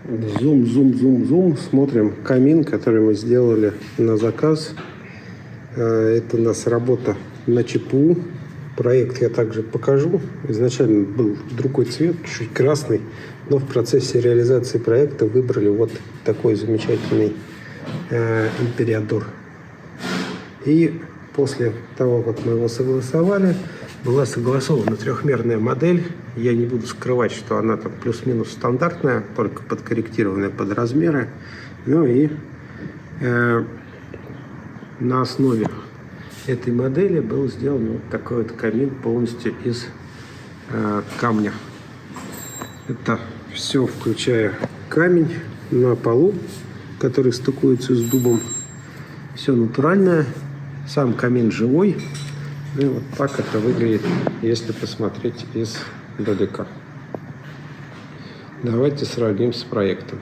Зум, зум, зум, зум. Смотрим камин, который мы сделали на заказ. Это у нас работа на ЧПУ. Проект я также покажу. Изначально был другой цвет, чуть красный. Но в процессе реализации проекта выбрали вот такой замечательный империадор. И после того, как мы его согласовали, была согласована трехмерная модель. Я не буду скрывать, что она там плюс-минус стандартная, только подкорректированная под размеры. Ну и на основе этой модели был сделан вот такой вот камин полностью из камня. Это все, включая камень на полу, который стыкуется с дубом. Все натуральное. Сам камин живой. И вот так это выглядит, если посмотреть издалека. Давайте сравним с проектом.